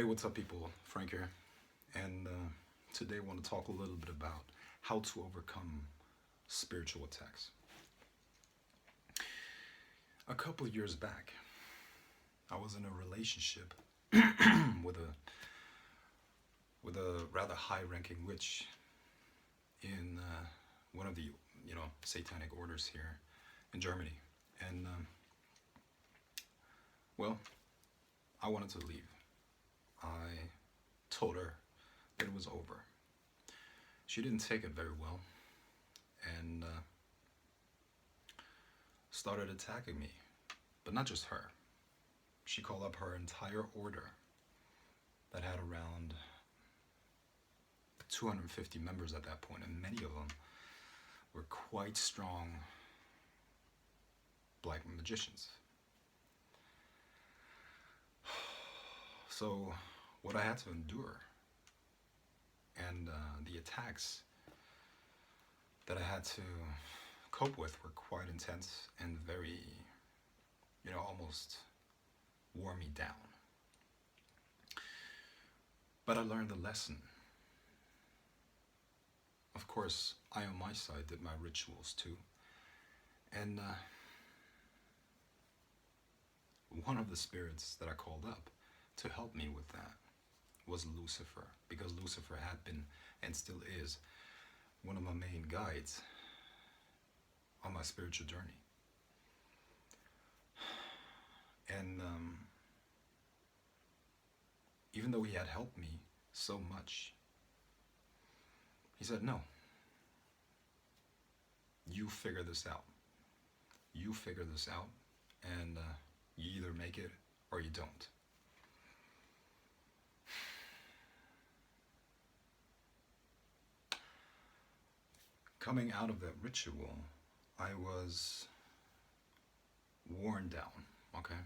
Hey, what's up, people? Frank here, and today I want to talk a little bit about how to overcome spiritual attacks. A couple of years back, I was in a relationship with a rather high-ranking witch in one of the satanic orders here in Germany, and well, I wanted to leave. I told her that it was over. She didn't take it very well, and started attacking me. But not just her. She called up her entire order that had around 250 members at that point, and many of them were quite strong black magicians. So, what I had to endure and the attacks that I had to cope with were quite intense and very, almost wore me down. But I learned the lesson. Of course, I on my side did my rituals too. And one of the spirits that I called up to help me with that was Lucifer, because Lucifer had been and still is one of my main guides on my spiritual journey. And even though he had helped me so much, he said, no, you figure this out. You figure this out, and you either make it or you don't. Coming out of that ritual, I was worn down, okay?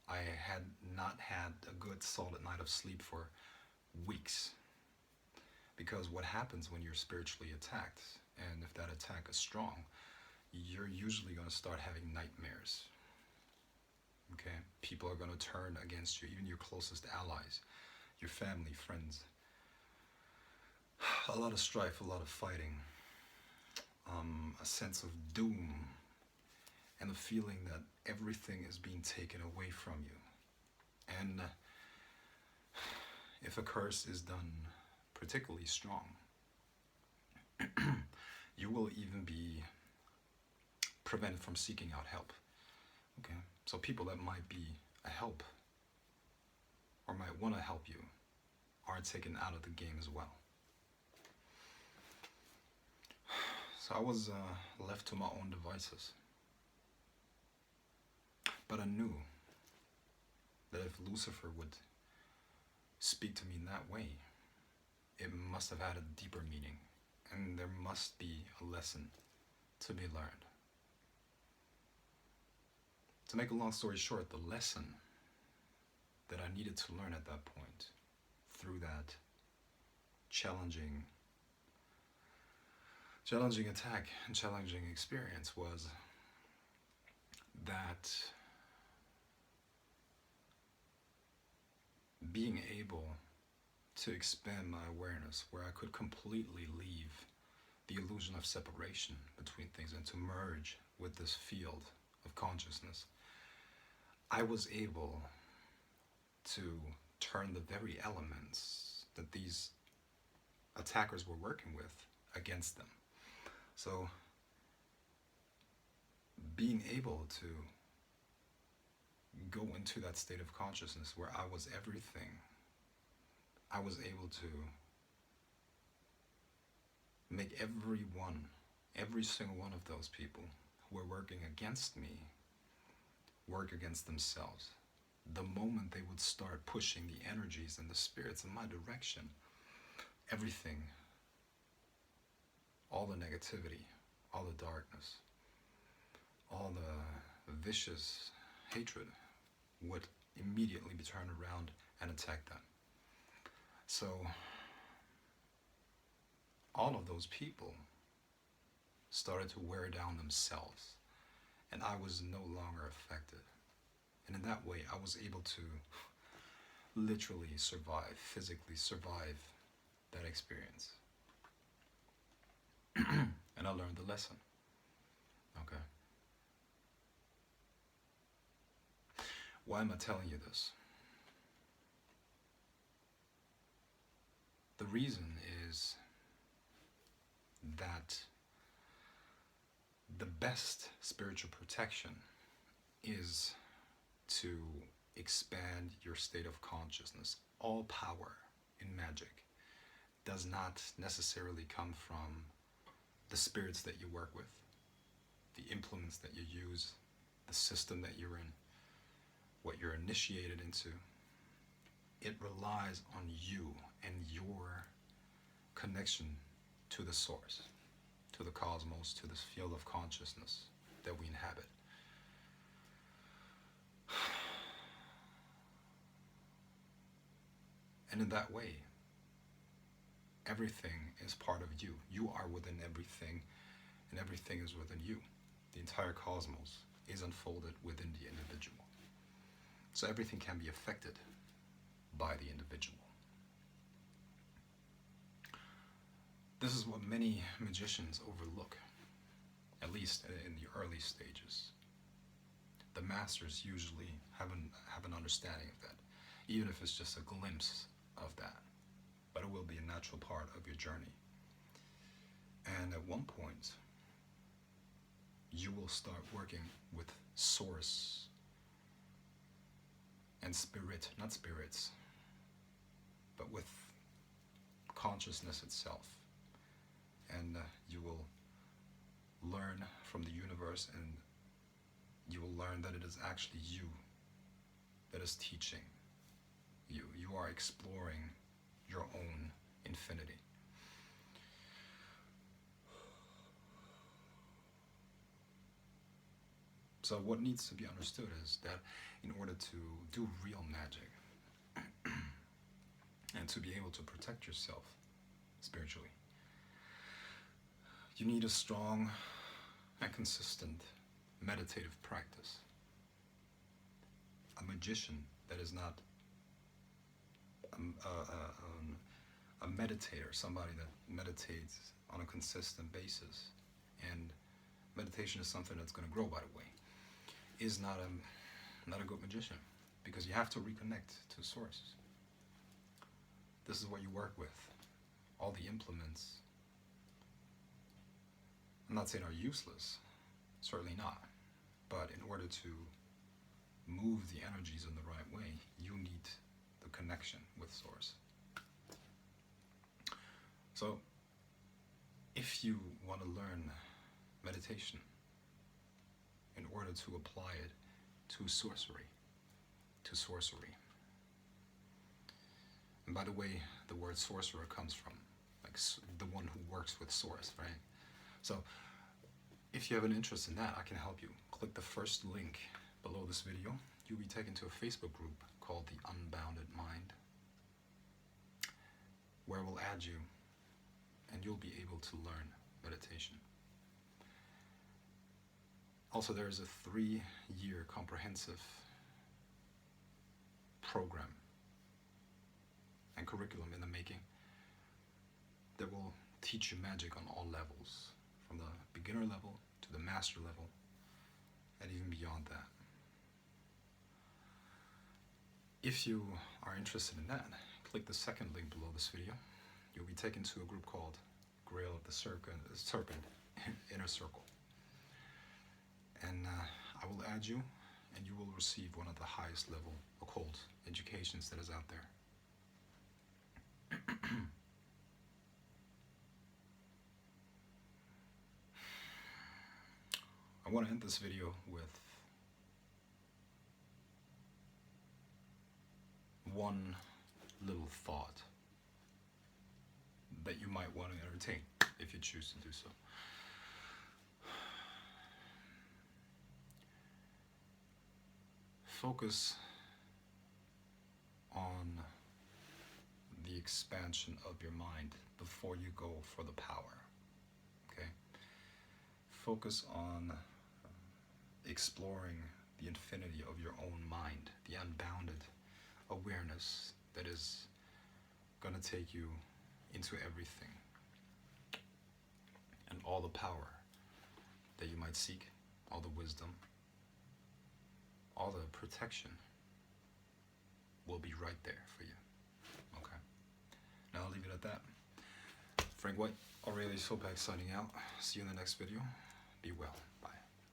I had not had a good solid night of sleep for weeks. Because what happens when you're spiritually attacked, and if that attack is strong, you're usually going to start having nightmares. Okay? People are going to turn against you, even your closest allies, your family, friends. A lot of strife, a lot of fighting, a sense of doom, and a feeling that everything is being taken away from you. And if a curse is done particularly strong, you will even be prevented from seeking out help. Okay? So people that might be a help or might want to help you are taken out of the game as well. So I was left to my own devices. But I knew that if Lucifer would speak to me in that way, it must have had a deeper meaning, and there must be a lesson to be learned. To make a long story short, the lesson that I needed to learn at that point, through that challenging attack and challenging experience, was that being able to expand my awareness, where I could completely leave the illusion of separation between things and to merge with this field of consciousness, I was able to turn the very elements that these attackers were working with against them. So being able to go into that state of consciousness where I was everything, I was able to make every single one of those people who were working against me work against themselves. The moment they would start pushing the energies and the spirits in my direction, everything, all the negativity, all the darkness, all the vicious hatred would immediately be turned around and attack them. So all of those people started to wear down themselves, and I was no longer affected. And in that way, I was able to literally survive, physically survive that experience. And I learned the lesson. Okay. Why am I telling you this? The reason is that the best spiritual protection is to expand your state of consciousness. All power in magic does not necessarily come from the spirits that you work with, the implements that you use, the system that you're in, what you're initiated into. It relies on you and your connection to the source, to the cosmos, to this field of consciousness that we inhabit. And in that way, everything is part of you. You are within everything, and everything is within you. The entire cosmos is unfolded within the individual. So everything can be affected by the individual. This is what many magicians overlook, at least in the early stages. The masters usually have an understanding of that, even if it's just a glimpse of that. But it will be a natural part of your journey. And at one point, you will start working with source and spirit, not spirits, but with consciousness itself. And you will learn from the universe, and you will learn that it is actually you that is teaching you. You are exploring your own infinity. So what needs to be understood is that in order to do real magic and to be able to protect yourself spiritually, you need a strong and consistent meditative practice. A magician that is not a meditator, somebody that meditates on a consistent basis, and meditation is something that's going to grow, by the way, is not a good magician, because you have to reconnect to source. This is what you work with. All the implements, I'm not saying are useless, certainly not, but in order to move the energies in the right way, you need the connection with source. So if you want to learn meditation in order to apply it to sorcery, and by the way, the word sorcerer comes from like the one who works with source, right? So if you have an interest in that, I can help you. Click the first link below this video. You'll be taken to a Facebook group called The Unbounded Mind, where we'll add you and you'll be able to learn meditation. Also, there is a 3-year comprehensive program and curriculum in the making that will teach you magic on all levels, from the beginner level to the master level, and even beyond that. If you are interested in that, click the second link below this video. You'll be taken to a group called Grail of the Serpent Inner Circle. And I will add you, and you will receive one of the highest level occult educations that is out there. I want to end this video with one little thought that you might want to entertain if you choose to do so. Focus on the expansion of your mind before you go for the power, okay? Focus on exploring the infinity of your own mind, the unbounded awareness force that is going to take you into everything. And all the power that you might seek, all the wisdom, all the protection will be right there for you. Okay? Now I'll leave it at that. Frank White, Aurelius Sopak signing out. See you in the next video. Be well. Bye.